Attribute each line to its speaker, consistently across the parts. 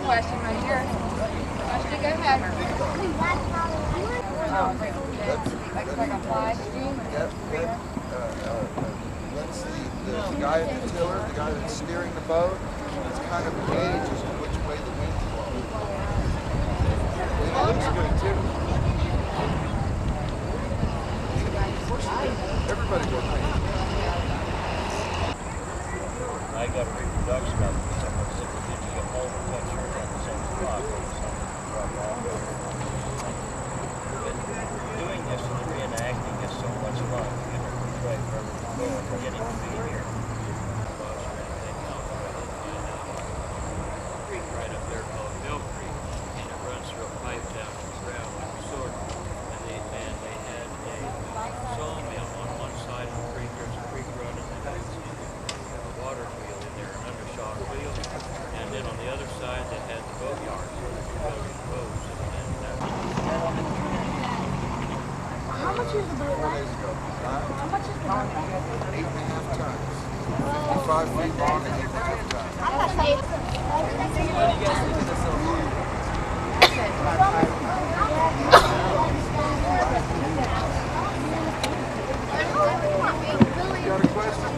Speaker 1: question right here. Question, go ahead. Like a fly stream?
Speaker 2: That's the guy at the tiller, the guy that's steering the boat. It's kind of a gauge as to which way the wind blows. It looks good too. Everybody goes paint.
Speaker 3: I got a reproduction of it. Someone said, did you get all the pictures on the same spot? But doing this and reenacting is so much fun. You get to portray wherever you're going. You're getting to be here. Creek right up there called Mill Creek, and it runs through a pipe down to the ground like a sword. And they had a sawmill on one side of the creek. There's a creek run, and then a water wheel in there, an undershot wheel. And then on the other side, they had the boat yard where they were building boats.
Speaker 4: How much is the boat?
Speaker 2: 4 days ago.
Speaker 4: How much is the boat?
Speaker 2: 8.5 tons. 55 feet long and 8.5 tons.
Speaker 4: I'm not safe.
Speaker 5: What do you guys think of this so far?
Speaker 2: You got a question?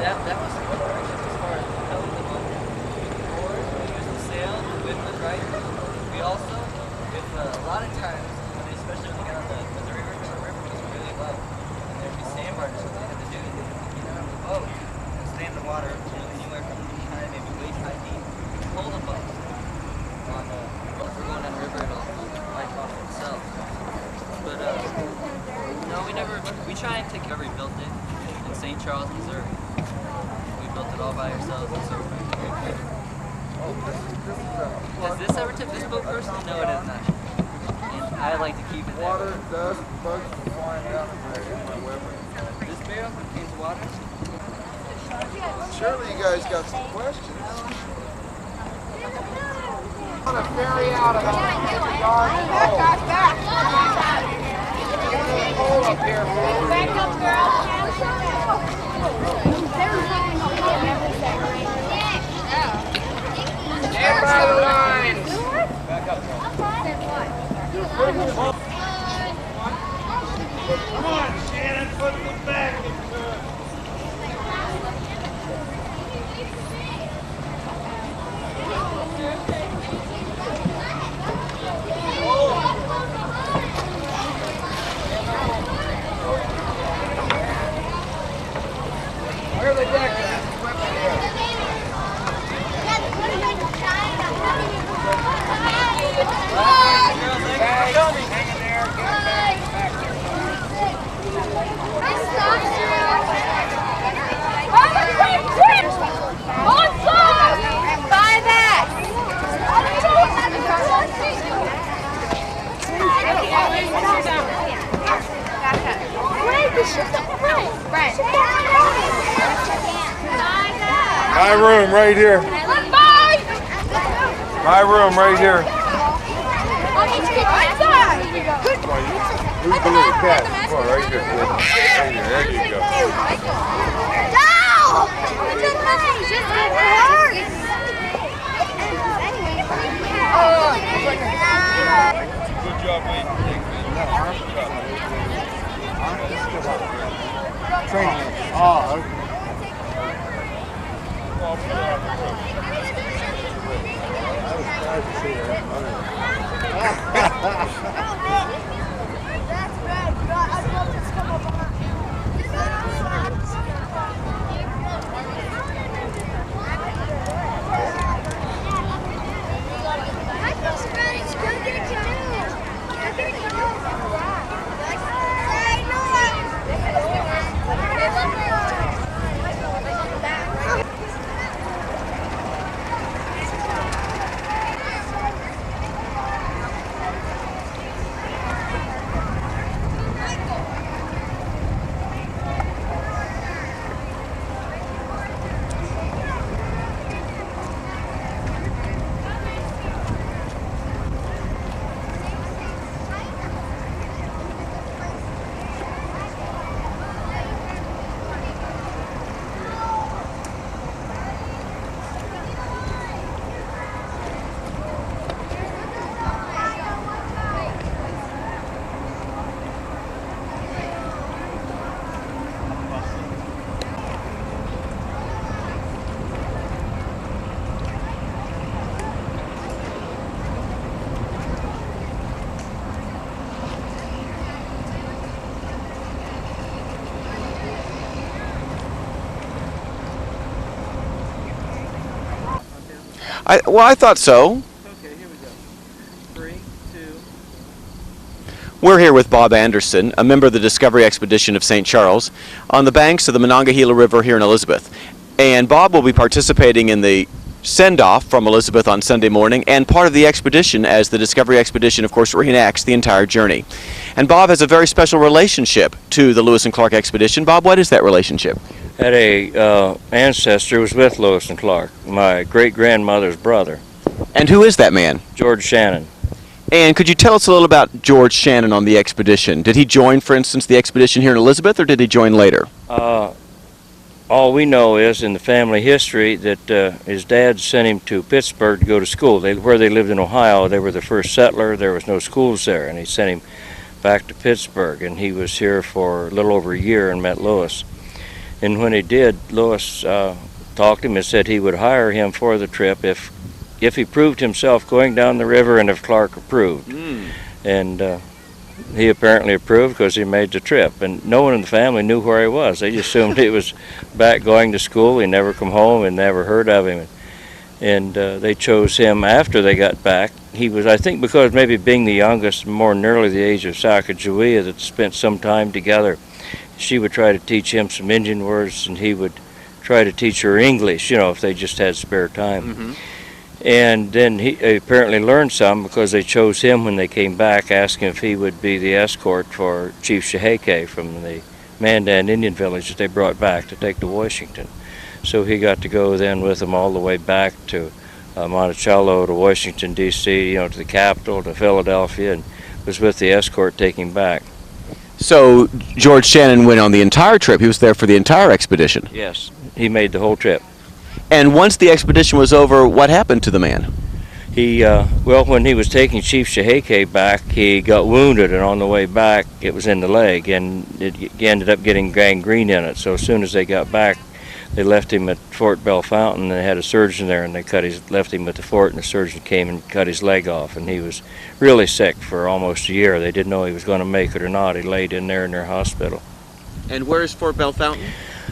Speaker 5: Yeah, that was one direction as far as propelling the boat. Or we use the sail, the windlass, right? We also, with a lot of times, especially when you get on the river was really low, and there'd be sandbars, what they had to do is get out of the boat and stay in the water anywhere from kind of maybe waist high deep, pull the boat on the, if we're going down the river, it'll wipe off itself. But no, we try and take care of we built it in St. Charles, Missouri. We built it all by ourselves, and so has this ever tipped this boat personally? No, it is not. I like to keep it there.
Speaker 2: Water, dust, bugs flying out of my weapon.
Speaker 5: This barrel contains water.
Speaker 2: Surely you guys got some questions. On a ferry out of the yard.
Speaker 1: Back.
Speaker 2: Hold up here.
Speaker 1: Back up, girl. Stand by the line.
Speaker 3: Back up, Tom.
Speaker 6: Come on, Shannon, put them back.
Speaker 2: Where the deck is equipment here? Hang in there, get back there.
Speaker 1: Buy that!
Speaker 2: My room right here. My room right here. Who's the little cat? Come on, right here, kid. Right here, there you go. Good job, Wade. Training. Oh, okay. I was glad to see her.
Speaker 4: That's bad. I'd love to come up on
Speaker 7: I thought so.
Speaker 5: Okay, here we go. 3, 2.
Speaker 7: We're here with Bob Anderson, a member of the Discovery Expedition of St. Charles, on the banks of the Monongahela River here in Elizabeth. And Bob will be participating in the send-off from Elizabeth on Sunday morning, and part of the expedition, as the Discovery Expedition, of course, reenacts the entire journey. And Bob has a very special relationship to the Lewis and Clark expedition. Bob, what is that relationship?
Speaker 3: Had a ancestor who was with Lewis and Clark, my great-grandmother's brother,
Speaker 7: And who is that man?
Speaker 3: George Shannon.
Speaker 7: And could you tell us a little about George Shannon on the expedition? Did he join, for instance, the expedition here in Elizabeth, or did he join later?
Speaker 3: All we know is in the family history that his dad sent him to Pittsburgh to go to school. Where they lived in Ohio, they were the first settler. There was no schools there, and he sent him back to Pittsburgh. And he was here for a little over a year and met Lewis. And when he did, Lewis talked to him and said he would hire him for the trip if he proved himself going down the river and if Clark approved. And he apparently approved because he made the trip, and no one in the family knew where he was. They just assumed he was back going to school. He never come home and never heard of him. And they chose him after they got back. He was, I think, because maybe being the youngest, more nearly the age of Sacagawea, that spent some time together. She would try to teach him some Indian words, and he would try to teach her English, if they just had spare time. And then he apparently learned some because they chose him when they came back, asking if he would be the escort for Chief Sheheke from the Mandan Indian village that they brought back to take to Washington. So he got to go then with them all the way back to Monticello, to Washington, D.C., to the capital, to Philadelphia, and was with the escort taking back.
Speaker 7: So George Shannon went on the entire trip. He was there for the entire expedition.
Speaker 3: Yes, he made the whole trip.
Speaker 7: And once the expedition was over, what happened to the man?
Speaker 3: He, when he was taking Chief Sheheke back, he got wounded, and on the way back, it was in the leg, and it ended up getting gangrene in it. So as soon as they got back, they left him at Fort Bell Fountain. They had a surgeon there, and they left him at the fort, and the surgeon came and cut his leg off, and he was really sick for almost a year. They didn't know he was going to make it or not. He laid in their hospital.
Speaker 7: And where is Fort Bell Fountain?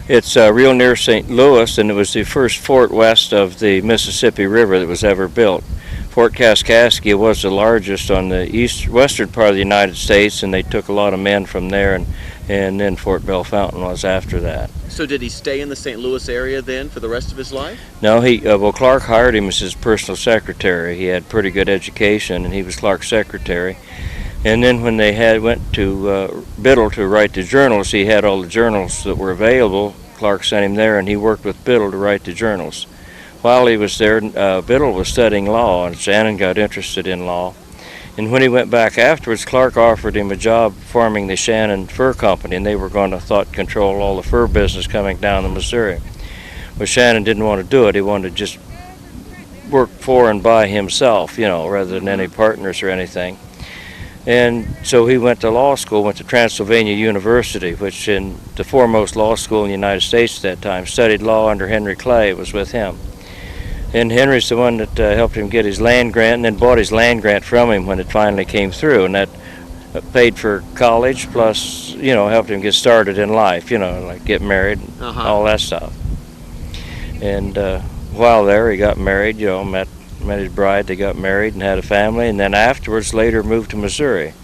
Speaker 3: It's real near St. Louis, and it was the first fort west of the Mississippi River that was ever built. Fort Kaskaskia was the largest on the western part of the United States, and they took a lot of men from there, and then Fort Bell Fountain was after that.
Speaker 7: So did he stay in the St. Louis area then for the rest of his life?
Speaker 3: No, Clark hired him as his personal secretary. He had pretty good education, and he was Clark's secretary. And then when they went to Biddle to write the journals, he had all the journals that were available. Clark sent him there, and he worked with Biddle to write the journals. While he was there, Biddle was studying law, and Shannon got interested in law. And when he went back afterwards, Clark offered him a job forming the Shannon Fur Company, and they were going to control all the fur business coming down the Missouri. But Shannon didn't want to do it. He wanted to just work for and by himself, rather than any partners or anything. And so he went to law school, went to Transylvania University, which in the foremost law school in the United States at that time, studied law under Henry Clay. It was with him. And Henry's the one that helped him get his land grant, and then bought his land grant from him when it finally came through. And that paid for college, plus, helped him get started in life, like get married, all that stuff. And while there, he got married, met his bride, they got married and had a family, and then afterwards later moved to Missouri.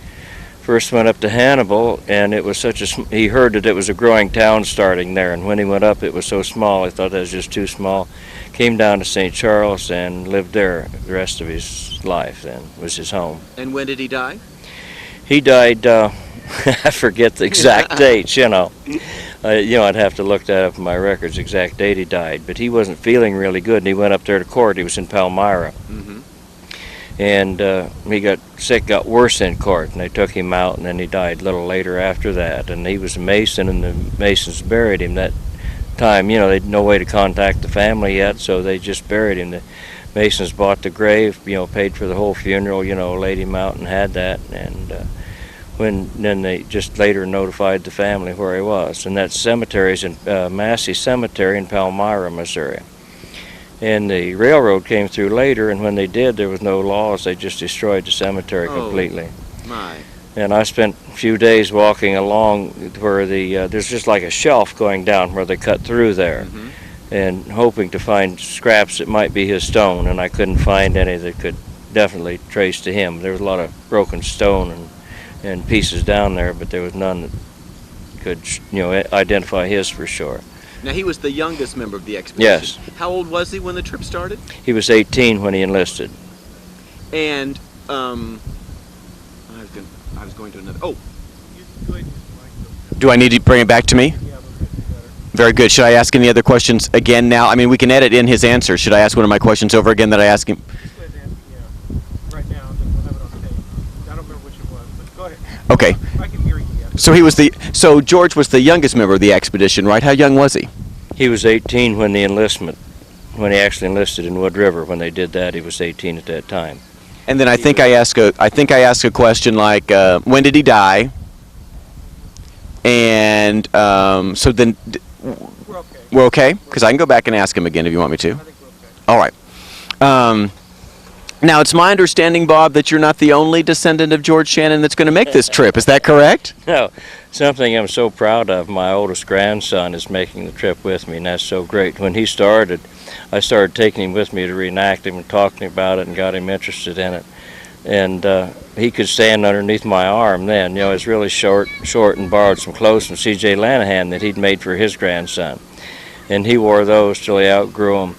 Speaker 3: First went up to Hannibal, and it was he heard that it was a growing town starting there, and when he went up it was so small, he thought that was just too small. Came down to St. Charles and lived there the rest of his life, then was his home.
Speaker 7: And when did he die?
Speaker 3: He died, I forget the exact dates, I'd have to look that up in my records, exact date he died. But he wasn't feeling really good, and he went up there to court. He was in Palmyra. And he got sick, got worse in court, and they took him out, and then he died a little later after that. And he was a Mason, and the Masons buried him that time. They had no way to contact the family yet, so they just buried him. The Masons bought the grave, paid for the whole funeral, laid him out and had that. And then they just later notified the family where he was. And that cemetery is in Massey Cemetery in Palmyra, Missouri. And the railroad came through later, and when they did, there was no laws. They just destroyed the cemetery completely.
Speaker 7: My.
Speaker 3: And I spent a few days walking along where there's just like a shelf going down where they cut through there. and hoping to find scraps that might be his stone, and I couldn't find any that could definitely trace to him. There was a lot of broken stone and pieces down there, but there was none that could, identify his for sure.
Speaker 7: Now, he was the youngest member of the expedition.
Speaker 3: Yes.
Speaker 7: How old was he when the trip started?
Speaker 3: He was 18 when he enlisted.
Speaker 7: And I was going to another. Oh, do I need to bring it back to me? Very good. Should I ask any other questions again now? I mean, we can edit in his answer. Should I ask one of my questions over again that I asked him?
Speaker 6: Right now, then we'll have it on tape. I don't remember which it was, but go ahead.
Speaker 7: Okay.
Speaker 6: I can hear you.
Speaker 7: So George was the youngest member of the expedition, right? How young was he?
Speaker 3: He was 18 when when he actually enlisted in Wood River. When they did that, he was 18 at that time.
Speaker 7: And then I think I asked a question like, when did he die? And so then
Speaker 6: We're okay.
Speaker 7: we're okay? Because I can go back and ask him again if you want me to.
Speaker 6: I think we're okay.
Speaker 7: All right. Now, it's my understanding, Bob, that you're not the only descendant of George Shannon that's going to make this trip. Is that correct?
Speaker 3: No, something I'm so proud of. My oldest grandson is making the trip with me, and that's so great. When he started, I started taking him with me to reenact him and talking about it and got him interested in it. And he could stand underneath my arm then. He's really short, and borrowed some clothes from C.J. Lanahan that he'd made for his grandson. And he wore those till he outgrew them.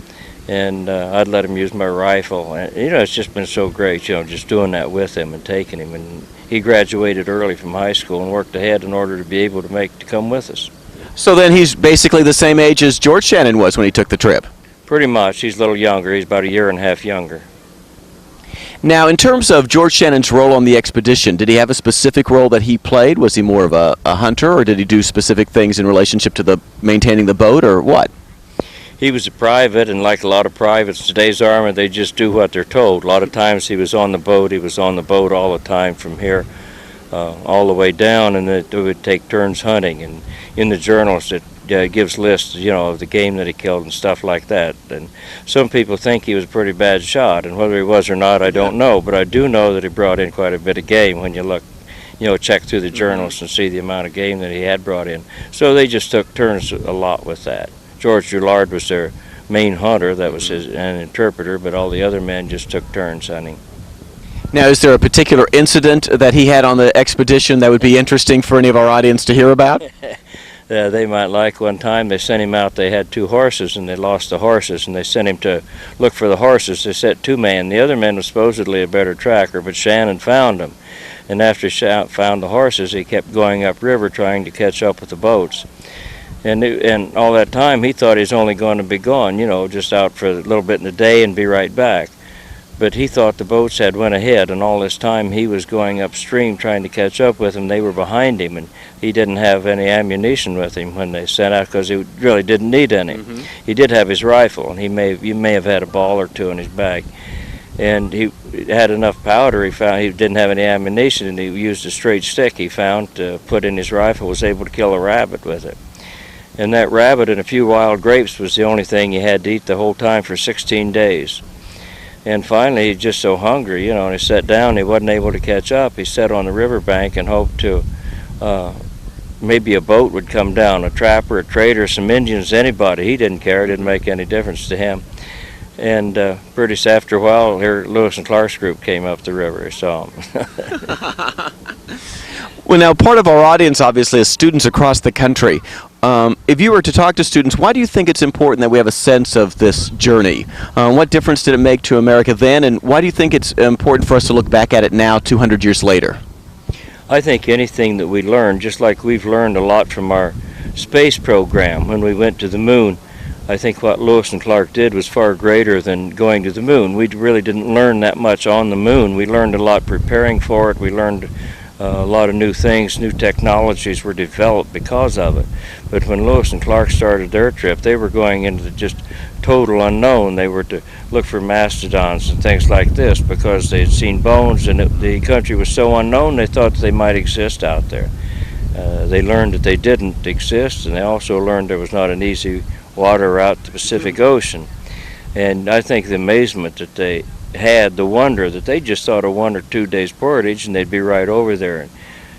Speaker 3: And I'd let him use my rifle. And, it's just been so great, just doing that with him and taking him. And he graduated early from high school and worked ahead in order to be able to come with us.
Speaker 7: So then he's basically the same age as George Shannon was when he took the trip.
Speaker 3: Pretty much. He's a little younger. He's about a year and a half younger.
Speaker 7: Now, in terms of George Shannon's role on the expedition, did he have a specific role that he played? Was he more of a hunter, or did he do specific things in relationship to maintaining the boat, or what?
Speaker 3: He was a private, and like a lot of privates in today's Army, they just do what they're told. A lot of times he was on the boat. He was on the boat all the time from here all the way down, and they would take turns hunting. And in the journals, it gives lists, of the game that he killed and stuff like that. And some people think he was a pretty bad shot, and whether he was or not, I don't know. But I do know that he brought in quite a bit of game when you look, check through the journals and see the amount of game that he had brought in. So they just took turns a lot with that. George Drouillard was their main hunter. That was an interpreter, but all the other men just took turns hunting.
Speaker 7: Now, is there a particular incident that he had on the expedition that would be interesting for any of our audience to hear about?
Speaker 3: They might like one time they sent him out. They had 2 horses and they lost the horses, and they sent him to look for the horses. They sent 2 men. The other man was supposedly a better tracker, but Shannon found him. And after he found the horses, he kept going upriver trying to catch up with the boats. And all that time he thought he was only going to be gone, just out for a little bit in the day and be right back. But he thought the boats had went ahead, and all this time he was going upstream trying to catch up with them. They were behind him, and he didn't have any ammunition with him when they set out because he really didn't need any. Mm-hmm. He did have his rifle, and you may have had a ball or 2 in his bag. And he had enough powder. He found he didn't have any ammunition, and he used a straight stick he found to put in his rifle, was able to kill a rabbit with it. And that rabbit and a few wild grapes was the only thing he had to eat the whole time for 16 days. And finally, he was just so hungry, and he sat down. He wasn't able to catch up. He sat on the riverbank and hoped to maybe a boat would come down, a trapper, a trader, some Indians, anybody. He didn't care. It didn't make any difference to him. And pretty soon after a while, here Lewis and Clark's group came up the river. He saw him.
Speaker 7: Well, now, part of our audience, obviously, is students across the country. If you were to talk to students, why do you think it's important that we have a sense of this journey? What difference did it make to America then, and why do you think it's important for us to look back at it now, 200 years later?
Speaker 3: I think anything that we learn, just like we've learned a lot from our space program when we went to the moon, I think what Lewis and Clark did was far greater than going to the moon. We really didn't learn that much on the moon. We learned a lot preparing for it. We learned a lot of new things, new technologies were developed because of it. But when Lewis and Clark started their trip, they were going into the just total unknown. They were to look for mastodons and things like this because they had seen bones, and the country was so unknown they thought they might exist out there. They learned that they didn't exist, and they also learned there was not an easy water route to the Pacific Ocean. And I think the amazement that they had, the wonder that they just thought of 1 or 2 days portage and they'd be right over there. And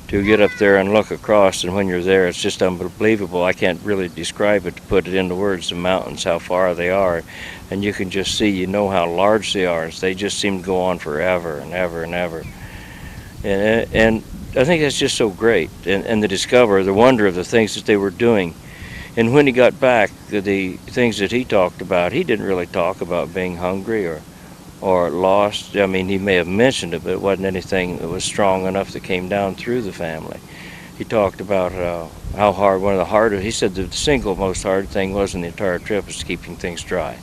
Speaker 8: to get up there and look across, and when you're there, it's just unbelievable. I can't really describe it to put it into words, the mountains, how far they are, and you can just see, you know how large they are. They just seem to go on forever and ever and ever. And I think that's just so great, and the wonder of the things that they were doing. And when he got back, the things that he talked about, he didn't really talk about being hungry or lost. I mean, he may have mentioned it, but it wasn't anything that was strong enough that came down through the family. He talked about how hard, one of the hardest, he said the single most hard thing was in the entire trip was keeping things dry.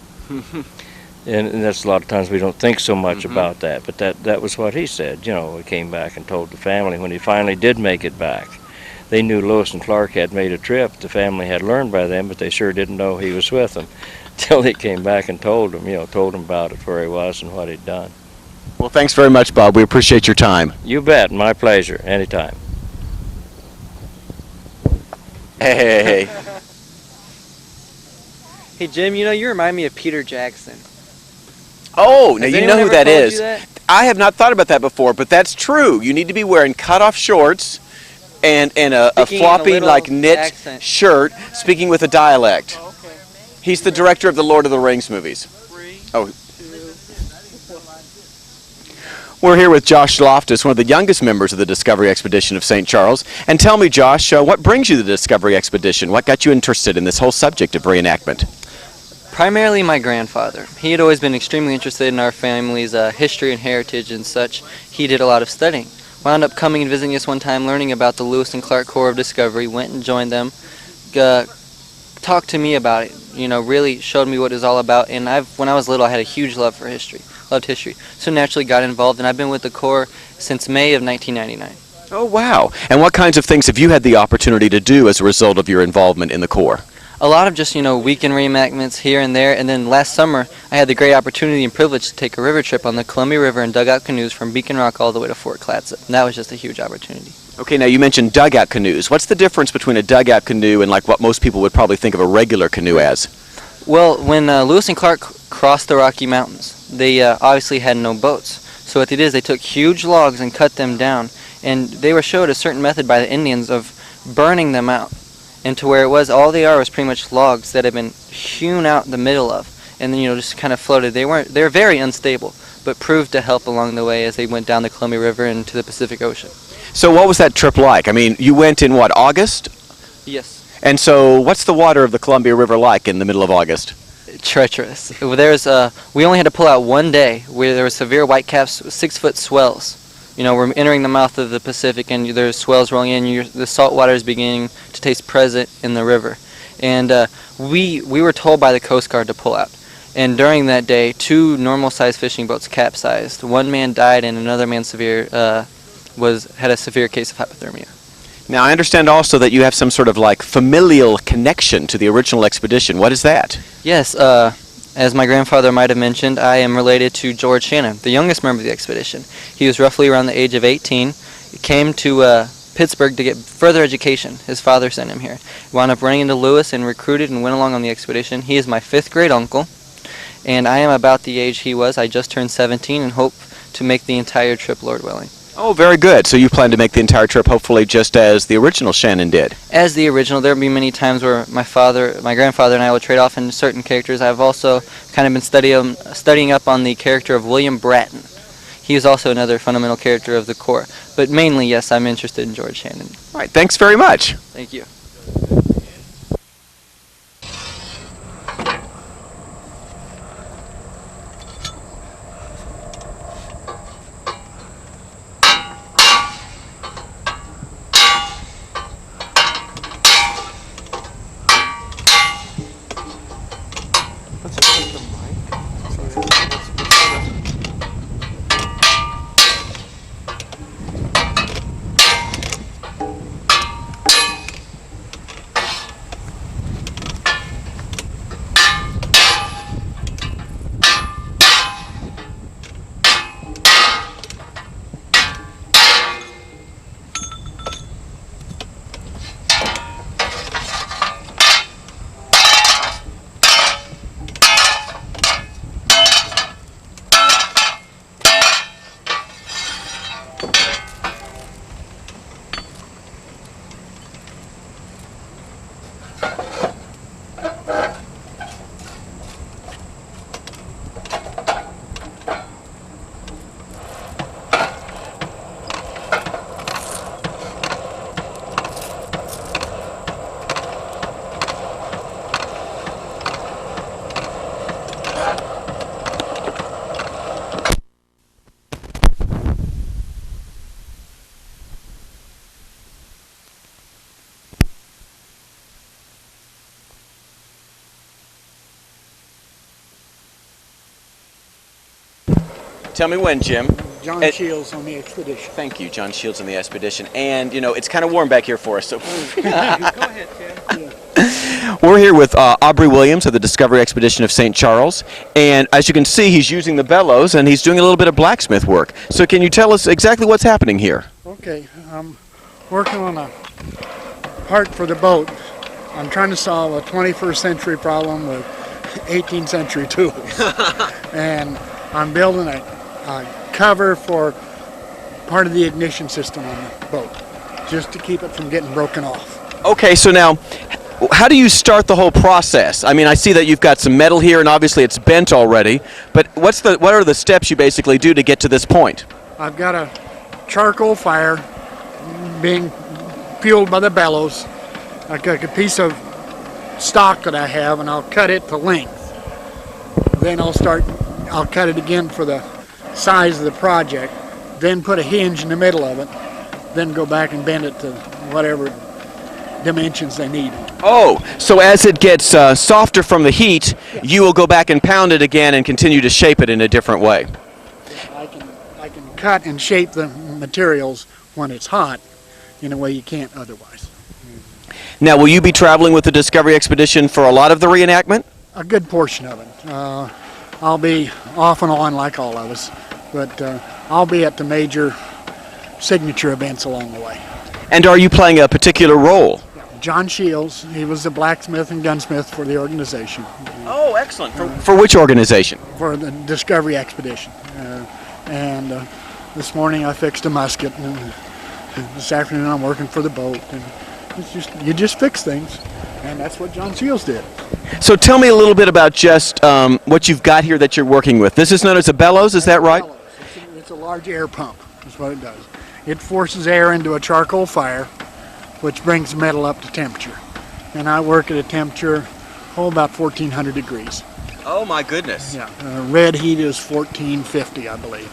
Speaker 8: And that's a lot of times we don't think so much about that, but that was what he said. You know, he came back and told the family when he finally did make it back. They knew Lewis and Clark had made a trip. The family had learned by them, but they sure didn't know he was with them till he came back and told them about it, where he was and what he'd done.
Speaker 7: Well, thanks very much, Bob. We appreciate your time.
Speaker 8: You bet. My pleasure. Anytime.
Speaker 7: Hey.
Speaker 9: Hey, Jim, you know, you remind me of Peter Jackson.
Speaker 7: Oh, now
Speaker 9: Has
Speaker 7: you
Speaker 9: anyone
Speaker 7: know who
Speaker 9: ever
Speaker 7: that
Speaker 9: told
Speaker 7: is.
Speaker 9: you that?
Speaker 7: I have not thought about that before, but that's true. You need to be wearing cut-off shorts and a
Speaker 9: Speaking in a
Speaker 7: floppy,
Speaker 9: little
Speaker 7: like, knit
Speaker 9: accent.
Speaker 7: shirt, speaking with a dialect. He's the director of the Lord of the Rings movies. Oh. We're here with Josh Loftis, one of the youngest members of the Discovery Expedition of St. Charles. And tell me, Josh, what brings you to the Discovery Expedition? What got you interested in this whole subject of reenactment?
Speaker 9: Primarily my grandfather. He had always been extremely interested in our family's history and heritage and such. He did a lot of studying. Wound up coming and visiting us one time, learning about the Lewis and Clark Corps of Discovery, went and joined them, talked to me about it, you know, really showed me what it was all about. And when I was little, I had a huge love for history, loved history. So naturally got involved, and I've been with the Corps since May of 1999.
Speaker 7: Oh, wow. And what kinds of things have you had the opportunity to do as a result of your involvement in the Corps?
Speaker 9: A lot of just, you know, weekend reenactments here and there, and then last summer I had the great opportunity and privilege to take a river trip on the Columbia River and dugout canoes from Beacon Rock all the way to Fort Clatsop, and that was just a huge opportunity.
Speaker 7: Okay, now you mentioned dugout canoes. What's the difference between a dugout canoe and like what most people would probably think of a regular canoe as?
Speaker 9: Well, when Lewis and Clark crossed the Rocky Mountains, they obviously had no boats. So what they did is they took huge logs and cut them down, and they were showed a certain method by the Indians of burning them out. And to where it was, all they are was pretty much logs that had been hewn out in the middle of, and then, you know, just kind of floated. They were very unstable, but proved to help along the way as they went down the Columbia River into the Pacific Ocean.
Speaker 7: So what was that trip like? I mean, you went in what, August?
Speaker 9: Yes.
Speaker 7: And so what's the water of the Columbia River like in the middle of August?
Speaker 9: Treacherous. We only had to pull out one day where there were severe whitecaps, 6-foot swells. You know, we're entering the mouth of the Pacific, and there's swells rolling in. The salt water is beginning to taste present in the river. And we were told by the Coast Guard to pull out. And during that day, 2 normal-sized fishing boats capsized. One man died, and another man had a severe case of hypothermia.
Speaker 7: Now, I understand also that you have some sort of like familial connection to the original expedition. What is that?
Speaker 9: Yes, as my grandfather might have mentioned, I am related to George Shannon, the youngest member of the expedition. He was roughly around the age of 18. He came to Pittsburgh to get further education. His father sent him here. Wound up running into Lewis and recruited and went along on the expedition. He is my 5th grade uncle, and I am about the age he was. I just turned 17 and hope to make the entire trip, Lord willing.
Speaker 7: Oh, very good. So you plan to make the entire trip hopefully just as the original Shannon did.
Speaker 9: As the original, there will be many times where my grandfather and I will trade off in certain characters. I've also kind of been studying up on the character of William Bratton. He is also another fundamental character of the Corps. But mainly, yes, I'm interested in George Shannon.
Speaker 7: All right, thanks very much.
Speaker 9: Thank you.
Speaker 7: Tell me when, Jim.
Speaker 10: John Shields on the expedition.
Speaker 7: Thank you, John Shields on the expedition. And, you know, it's kind of warm back here for us, so...
Speaker 6: Go ahead, Tim.
Speaker 7: We're here with Aubrey Williams of the Discovery Expedition of St. Charles, and as you can see, he's using the bellows and he's doing a little bit of blacksmith work. So can you tell us exactly what's happening here?
Speaker 10: Okay, I'm working on a part for the boat. I'm trying to solve a 21st century problem with 18th century tools. And I'm building a cover for part of the ignition system on the boat, just to keep it from getting broken off.
Speaker 7: Okay, so now, how do you start the whole process? I mean, I see that you've got some metal here, and obviously it's bent already, but what are the steps you basically do to get to this point?
Speaker 10: I've got a charcoal fire being fueled by the bellows. I've got a piece of stock that I have, and I'll cut it to length. Then I'll cut it again for the size of the project, then put a hinge in the middle of it, then go back and bend it to whatever dimensions they need.
Speaker 7: Oh, so as it gets softer from the heat, you will go back and pound it again and continue to shape it in a different way.
Speaker 10: I can cut and shape the materials when it's hot in a way you can't otherwise.
Speaker 7: Now, will you be traveling with the Discovery Expedition for a lot of the reenactment?
Speaker 10: A good portion of it. I'll be off and on like all of us, but I'll be at the major signature events along the way.
Speaker 7: And are you playing a particular role?
Speaker 10: John Shields, he was the blacksmith and gunsmith for the organization.
Speaker 7: Oh, excellent. For which organization?
Speaker 10: For the Discovery Expedition. And this morning I fixed a musket, and this afternoon I'm working for the boat. And it's just, you just fix things, and that's what John Shields did.
Speaker 7: So tell me a little bit about just what you've got here that you're working with. This is known as a bellows, is that right?
Speaker 10: It's a large air pump, is what it does. It forces air into a charcoal fire, which brings metal up to temperature. And I work at a temperature, about 1400 degrees.
Speaker 7: Oh my goodness.
Speaker 10: Yeah, red heat is 1450, I believe.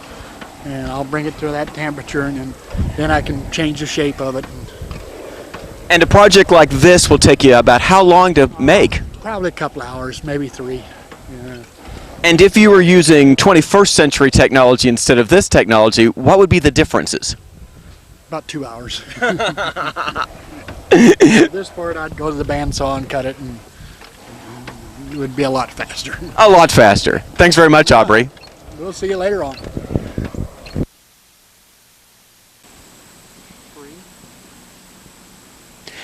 Speaker 10: And I'll bring it to that temperature, and then I can change the shape of it.
Speaker 7: And a project like this will take you about how long to make?
Speaker 10: Probably a couple hours, maybe 3. Yeah.
Speaker 7: And if you were using 21st century technology instead of this technology, what would be the differences?
Speaker 10: About 2 hours. This part, I'd go to the bandsaw and cut it, and it would be a lot faster.
Speaker 7: A lot faster. Thanks very much, Aubrey.
Speaker 10: We'll see you later on.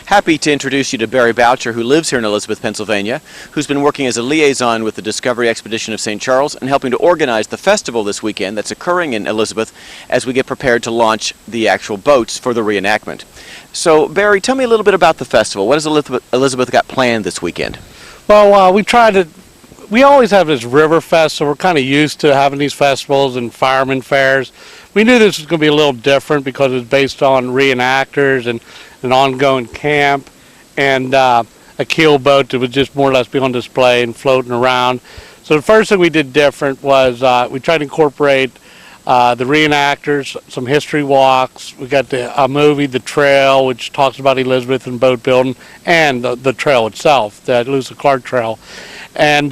Speaker 7: Happy to introduce you to Barry Boucher, who lives here in Elizabeth, Pennsylvania, who's been working as a liaison with the Discovery Expedition of St. Charles and helping to organize the festival this weekend that's occurring in Elizabeth as we get prepared to launch the actual boats for the reenactment. So, Barry, tell me a little bit about the festival. What has Elizabeth got planned this weekend?
Speaker 11: Well, we always have this river fest, so we're kind of used to having these festivals and fireman fairs. We knew this was going to be a little different because it's based on reenactors and an ongoing camp and a keelboat that would just more or less be on display and floating around. So the first thing we did different was we tried to incorporate the reenactors, some history walks. We got a movie, The Trail, which talks about Elizabeth and boat building, and the trail itself, the Lewis and Clark Trail. And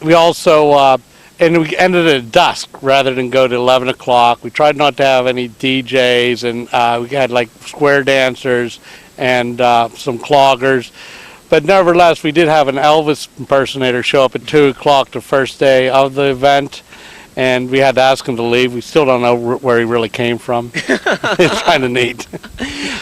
Speaker 11: we also and we ended at dusk rather than go to 11 o'clock. We tried not to have any DJs, and we had like square dancers and some cloggers. But nevertheless, we did have an Elvis impersonator show up at 2 o'clock the first day of the event, and we had to ask him to leave. We still don't know where he really came from. It's kind of neat.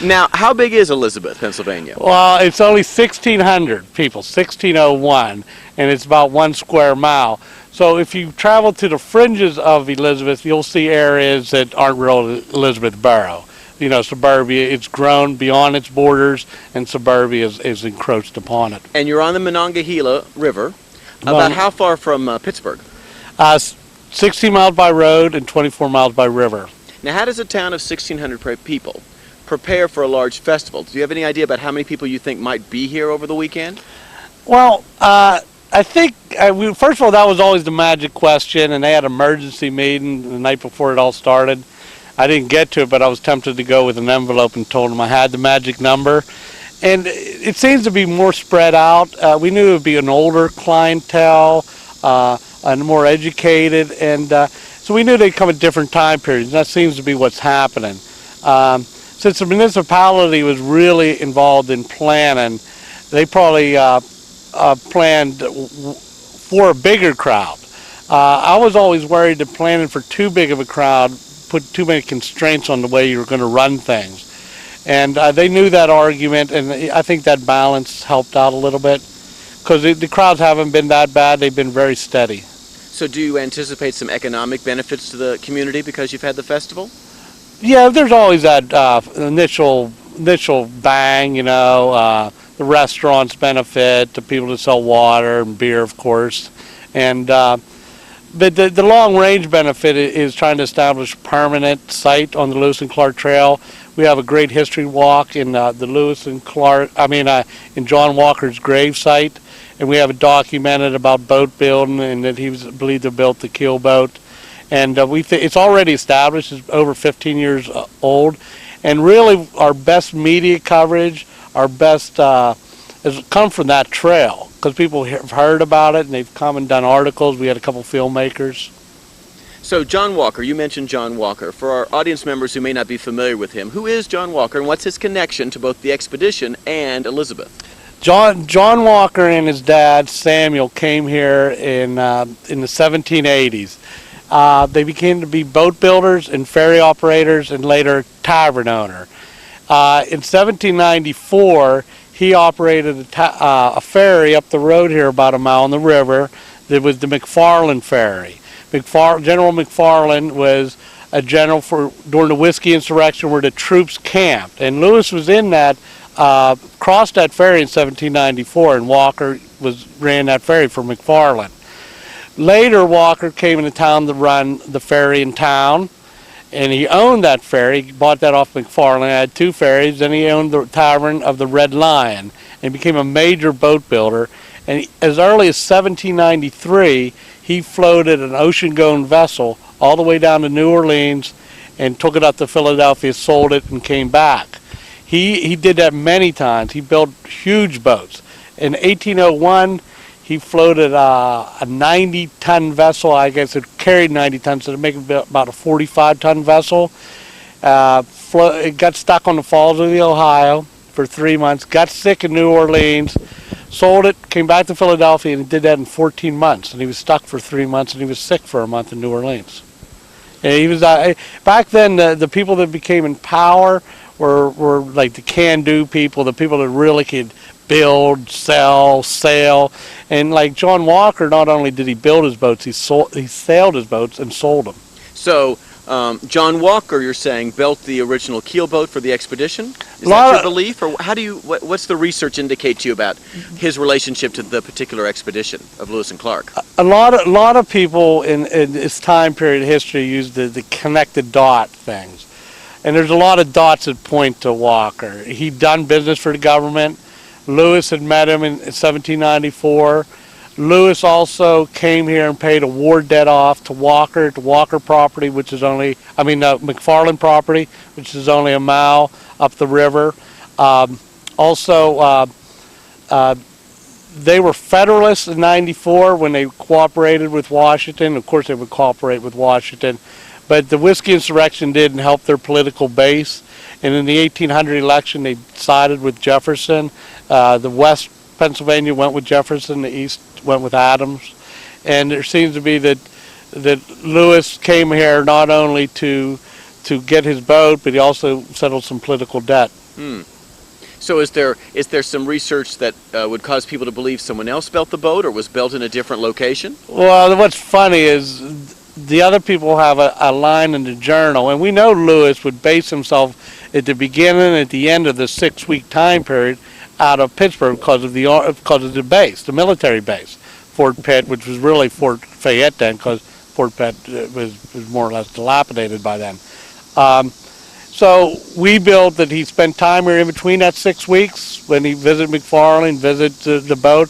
Speaker 7: Now, how big is Elizabeth, Pennsylvania?
Speaker 11: Well, it's only 1,600 people, 1,601, and it's about 1 square mile. So if you travel to the fringes of Elizabeth, you'll see areas that aren't real Elizabeth Borough. You know, suburbia, it's grown beyond its borders, and suburbia is encroached upon it.
Speaker 7: And you're on the Monongahela River. About how far from Pittsburgh?
Speaker 11: 16 miles by road and 24 miles by river.
Speaker 7: Now, how does a town of 1,600 people prepare for a large festival? Do you have any idea about how many people you think might be here over the weekend?
Speaker 11: Well, I think, first of all, that was always the magic question, and they had an emergency meeting the night before it all started. I didn't get to it, but I was tempted to go with an envelope and told them I had the magic number. And it seems to be more spread out. We knew it would be an older clientele, and more educated, and So we knew they'd come at different time periods, and that seems to be what's happening. Since the municipality was really involved in planning, they probably planned for a bigger crowd. I was always worried that planning for too big of a crowd put too many constraints on the way you were going to run things. And they knew that argument, and I think that balance helped out a little bit, because the crowds haven't been that bad. They've been very steady.
Speaker 7: So do you anticipate some economic benefits to the community because you've had the festival?
Speaker 11: Yeah, there's always that initial bang, you know. The restaurants benefit, the people that sell water and beer, of course. And but the long-range benefit is trying to establish a permanent site on the Lewis and Clark Trail. We have a great history walk in the Lewis and Clark, in John Walker's grave site, and we have it documented about boat building and that he was believed to have built the Keelboat. And it's already established. It's over 15 years old, and really our best media coverage, our best has come from that trail, because people have heard about it and they've come and done articles. We had a couple filmmakers.
Speaker 7: So John Walker, you mentioned John Walker. For our audience members who may not be familiar with him, who is John Walker and what's his connection to both the expedition and Elizabeth?
Speaker 11: John Walker and his dad Samuel came here in the 1780s. They became to be boat builders and ferry operators and later tavern owner. In 1794, he operated a ferry up the road here about a mile on the river. That was the McFarland Ferry. General McFarland was a general during the Whiskey Insurrection where the troops camped. And Lewis was in that, crossed that ferry in 1794, and Walker ran that ferry for McFarland. Later, Walker came into town to run the ferry in town, and he owned that ferry. He bought that off McFarland, had two ferries. Then he owned the tavern of the Red Lion and became a major boat builder. And as early as 1793, he floated an ocean-going vessel all the way down to New Orleans and took it up to Philadelphia, sold it, and came back. He did that many times. He built huge boats. In 1801, he floated a 90-ton vessel. I guess it carried 90 tons, so to make it about a 45-ton vessel. It got stuck on the falls of the Ohio for 3 months, got sick in New Orleans, sold it, came back to Philadelphia, and he did that in 14 months. And he was stuck for 3 months, and he was sick for a month in New Orleans. And he was back then. The people that became in power were like the can-do people, the people that really could build, sell, sail. And like John Walker, not only did he build his boats, he sailed his boats and sold them.
Speaker 7: So John Walker, you're saying, built the original keelboat for the expedition? Is that your belief, or how do you? What's the research indicate to you about his relationship to the particular expedition of Lewis and Clark?
Speaker 11: A lot of people in this time period of history use the connected dot things, and there's a lot of dots that point to Walker. He'd done business for the government. Lewis had met him in 1794. Lewis also came here and paid a war debt off to Walker property, which is only, McFarland property, which is only a mile up the river. They were Federalists in 94 when they cooperated with Washington. Of course, they would cooperate with Washington. But the Whiskey Insurrection didn't help their political base. And in the 1800 election, they sided with Jefferson. The West Pennsylvania went with Jefferson. The East went with Adams. And there seems to be that Lewis came here not only to get his boat, but he also settled some political debt.
Speaker 7: So is there some research that would cause people to believe someone else built the boat or was built in a different location?
Speaker 11: Well, what's funny is the other people have a line in the journal, and we know Lewis would base himself at the beginning and at the end of the 6-week time period out of Pittsburgh because of the base, the military base, Fort Pitt, which was really Fort Fayette then, because Fort Pitt was more or less dilapidated by then. So we built that he spent time here in between that 6 weeks when he visited McFarland, visited the boat,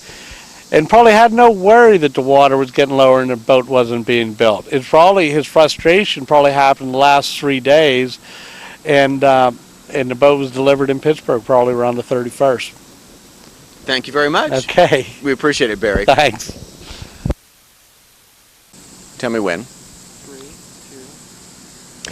Speaker 11: and probably had no worry that the water was getting lower and the boat wasn't being built. It's probably his frustration probably happened the last 3 days, and the boat was delivered in Pittsburgh probably around the 31st.
Speaker 7: Thank you very much.
Speaker 11: Okay.
Speaker 7: We appreciate it, Barry.
Speaker 11: Thanks.
Speaker 7: Tell me when.
Speaker 5: 3.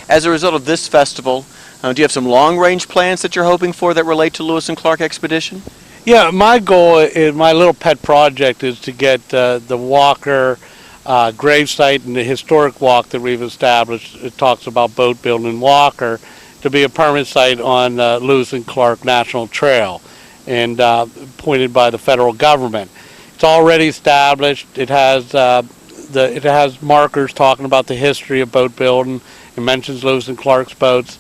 Speaker 7: As a result of this festival, do you have some long-range plans that you're hoping for that relate to Lewis and Clark Expedition?
Speaker 11: Yeah, my goal is, my little pet project is to get the Walker gravesite and the historic walk that we've established. It talks about boat building in Walker to be a permanent site on Lewis and Clark National Trail, and appointed by the federal government. It's already established. It has it has markers talking about the history of boat building. It mentions Lewis and Clark's boats.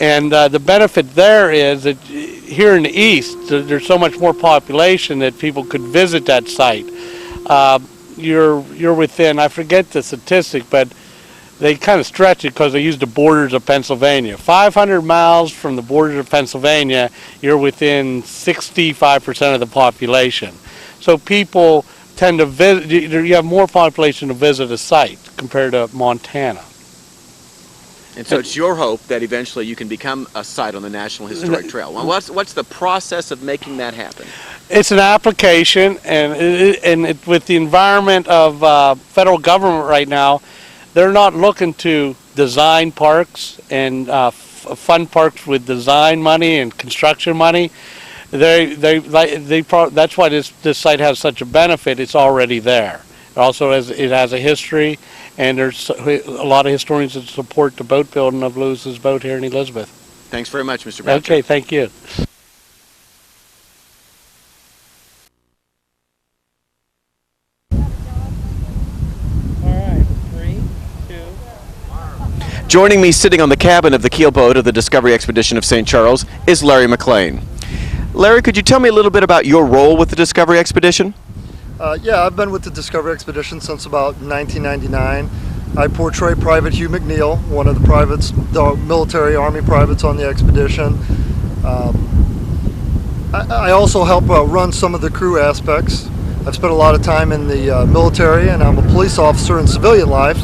Speaker 11: And the benefit there is that here in the east, there's so much more population that people could visit that site. You're within, I forget the statistic, but they kind of stretch it because they use the borders of Pennsylvania. 500 miles from the borders of Pennsylvania, you're within 65% of the population. So people tend to visit, you have more population to visit a site compared to Montana.
Speaker 7: And so it's your hope that eventually you can become a site on the National Historic Trail. Well, what's the process of making that happen?
Speaker 11: It's an application, and with the environment of federal government right now, they're not looking to design parks and fund parks with design money and construction money. That's why this site has such a benefit. It's already there. It has a history, and there's a lot of historians that support the boat building of Lewis's boat here in Elizabeth.
Speaker 7: Thanks very much, Mr. Boucher.
Speaker 11: Okay, thank you.
Speaker 7: Joining me sitting on the cabin of the keelboat of the Discovery Expedition of St. Charles is Larry McLean. Larry, could you tell me a little bit about your role with the Discovery Expedition?
Speaker 12: Yeah, I've been with the Discovery Expedition since about 1999. I portray Private Hugh McNeil, one of the military Army privates on the expedition. I also help run some of the crew aspects. I've spent a lot of time in the military, and I'm a police officer in civilian life,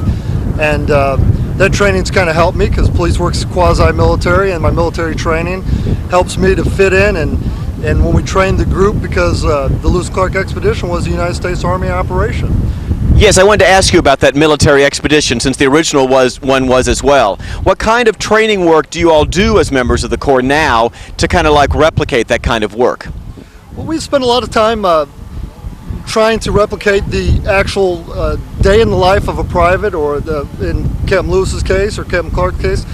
Speaker 12: and that training's kind of helped me because police work's quasi-military, and my military training helps me to fit in. And when we trained the group, because the Lewis and Clark Expedition was a United States Army operation.
Speaker 7: Yes, I wanted to ask you about that military expedition, since the original one was as well. What kind of training work do you all do as members of the Corps now to kind of like replicate that kind of work?
Speaker 12: Well, we spend a lot of time trying to replicate the actual day in the life of a private, or in Captain Lewis's case or Captain Clark's case,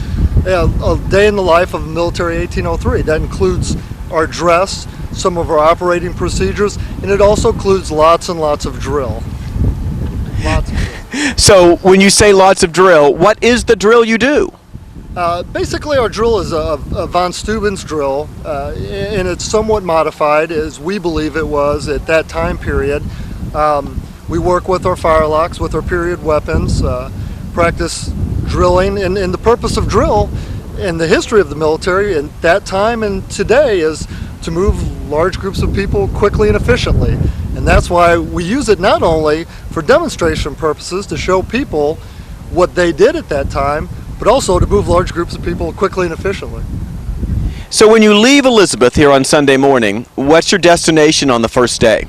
Speaker 12: a day in the life of a military 1803. That includes our dress, some of our operating procedures, and it also includes lots and lots of drill. Lots of drill.
Speaker 7: So when you say lots of drill, what is the drill you do?
Speaker 12: Basically, our drill is a von Steuben's drill, and it's somewhat modified as we believe it was at that time period. We work with our firelocks, with our period weapons, practice drilling, and the purpose of drill and the history of the military in that time and today is to move large groups of people quickly and efficiently. And that's why we use it not only for demonstration purposes to show people what they did at that time, but also to move large groups of people quickly and efficiently.
Speaker 7: So when you leave Elizabeth here on Sunday morning, what's your destination on the first day?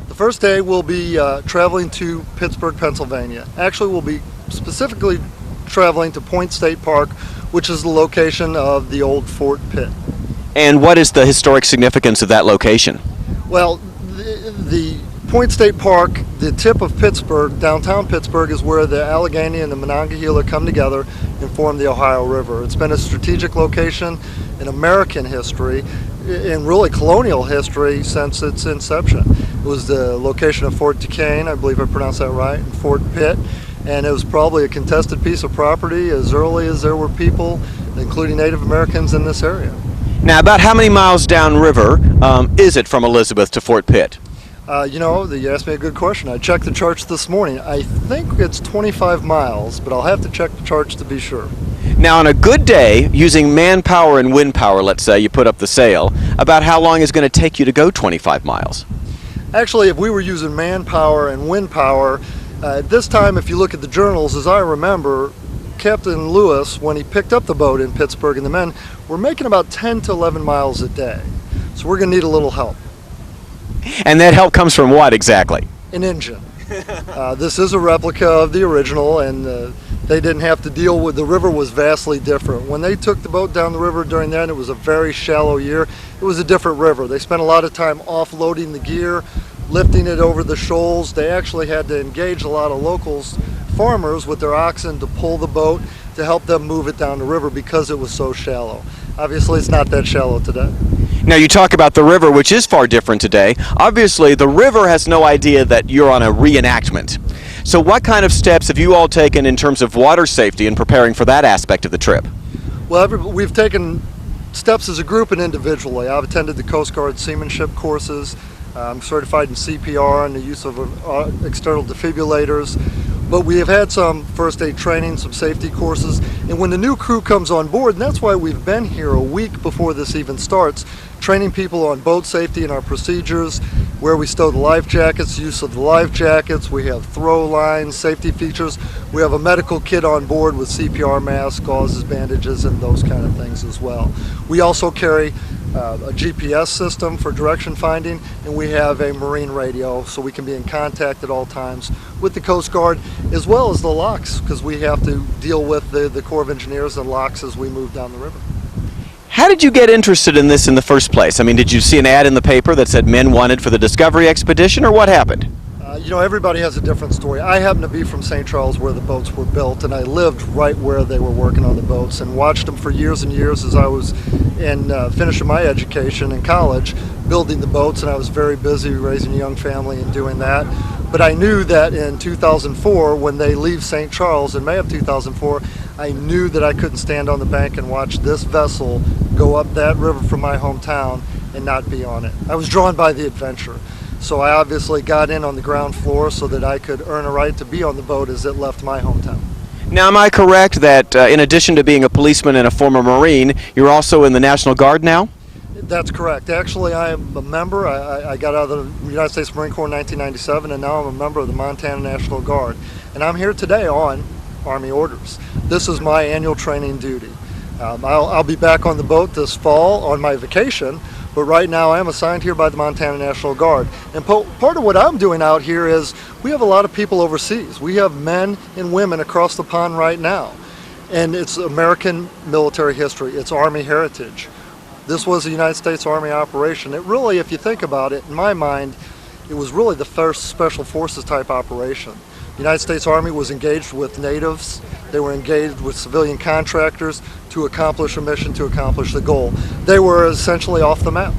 Speaker 12: The first day we'll be traveling to Pittsburgh, Pennsylvania. Actually, we'll be specifically traveling to Point State Park, which is the location of the old Fort Pitt.
Speaker 7: And what is the historic significance of that location?
Speaker 12: Well, the Point State Park, the tip of Pittsburgh, downtown Pittsburgh, is where the Allegheny and the Monongahela come together and form the Ohio River. It's been a strategic location in American history, in really colonial history, since its inception. It was the location of Fort Duquesne, I believe I pronounced that right, and Fort Pitt. And it was probably a contested piece of property as early as there were people, including Native Americans, in this area.
Speaker 7: Now, about how many miles downriver is it from Elizabeth to Fort Pitt?
Speaker 12: You asked me a good question. I checked the charts this morning. I think it's 25 miles, but I'll have to check the charts to be sure.
Speaker 7: Now, on a good day, using manpower and wind power, let's say, you put up the sail, about how long is it going to take you to go 25 miles?
Speaker 12: Actually, if we were using manpower and wind power, at this time, if you look at the journals, as I remember, Captain Lewis, when he picked up the boat in Pittsburgh, and the men were making about 10 to 11 miles a day. So we're going to need a little help.
Speaker 7: And that help comes from what exactly?
Speaker 12: An engine. This is a replica of the original, and the They didn't have to deal with, the river was vastly different. When they took the boat down the river during then, it was a very shallow year. It was a different river. They spent a lot of time offloading the gear, lifting it over the shoals. They actually had to engage a lot of locals, farmers with their oxen to pull the boat to help them move it down the river because it was so shallow. Obviously, it's not that shallow today.
Speaker 7: Now you talk about the river, which is far different today. Obviously, the river has no idea that you're on a reenactment. So what kind of steps have you all taken in terms of water safety and preparing for that aspect of the trip?
Speaker 12: Well, we've taken steps as a group and individually. I've attended the Coast Guard seamanship courses. I'm certified in CPR and the use of external defibrillators. But we have had some first aid training, some safety courses, and when the new crew comes on board, and that's why we've been here a week before this even starts, training people on boat safety and our procedures, where we stow the life jackets, use of the life jackets, we have throw lines, safety features, we have a medical kit on board with CPR masks, gauzes, bandages, and those kind of things as well. We also carry a GPS system for direction finding, and we have a marine radio so we can be in contact at all times with the Coast Guard as well as the locks, because we have to deal with the Corps of Engineers and locks as we move down the river.
Speaker 7: How did you get interested in this in the first place? I mean, did you see an ad in the paper that said men wanted for the Discovery Expedition, or what happened?
Speaker 12: You know, everybody has a different story. I happen to be from St. Charles where the boats were built, and I lived right where they were working on the boats and watched them for years and years as I was finishing my education in college, building the boats, and I was very busy raising a young family and doing that. But I knew that in 2004, when they leave St. Charles in May of 2004, I knew that I couldn't stand on the bank and watch this vessel go up that river from my hometown and not be on it. I was drawn by the adventure. So I obviously got in on the ground floor so that I could earn a right to be on the boat as it left my hometown.
Speaker 7: Now, am I correct that in addition to being a policeman and a former Marine, you're also in the National Guard now?
Speaker 12: That's correct. Actually, I am a member. I got out of the United States Marine Corps in 1997, and now I'm a member of the Montana National Guard. And I'm here today on Army orders. This is my annual training duty. I'll be back on the boat this fall on my vacation, but right now I am assigned here by the Montana National Guard. And part of what I'm doing out here is we have a lot of people overseas. We have men and women across the pond right now. And it's American military history. It's Army heritage. This was a United States Army operation. It really, if you think about it, in my mind, it was really the first Special Forces type operation. The United States Army was engaged with natives. They were engaged with civilian contractors to accomplish a mission, to accomplish the goal. They were essentially off the map.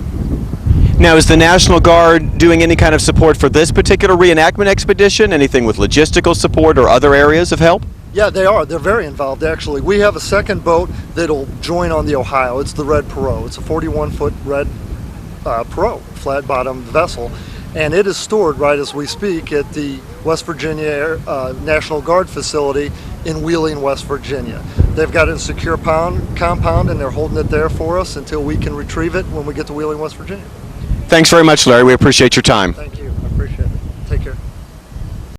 Speaker 7: Now, is the National Guard doing any kind of support for this particular reenactment expedition? Anything with logistical support or other areas of help?
Speaker 12: Yeah, they are. They're very involved, actually. We have a second boat that'll join on the Ohio. It's the Red Perot. It's a 41-foot red Perot, flat-bottomed vessel. And it is stored right as we speak at the West Virginia National Guard facility in Wheeling, West Virginia. They've got it in a secure compound, and they're holding it there for us until we can retrieve it when we get to Wheeling, West Virginia.
Speaker 7: Thanks very much, Larry. We appreciate your time.
Speaker 12: Thank you.